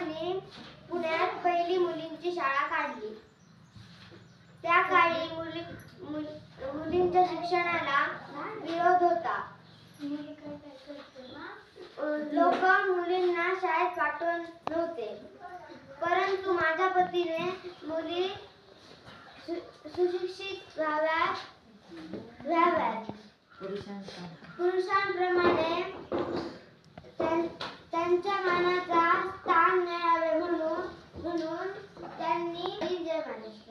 त्यांनी पुण्यात पहिली मुलींची शाळा काढली. त्या काळी मुलींच्या शिक्षणाला विरोध होता. लोक मुलींना शाळेत पाठवत नव्हते. परंतु माझ्या पतीने मुली सुशिक्षित व्हाव्यात पुरुषांप्रमाणे त्यांच्या मानाचा स्थान मिळावे म्हणून त्यांनी जय माणूस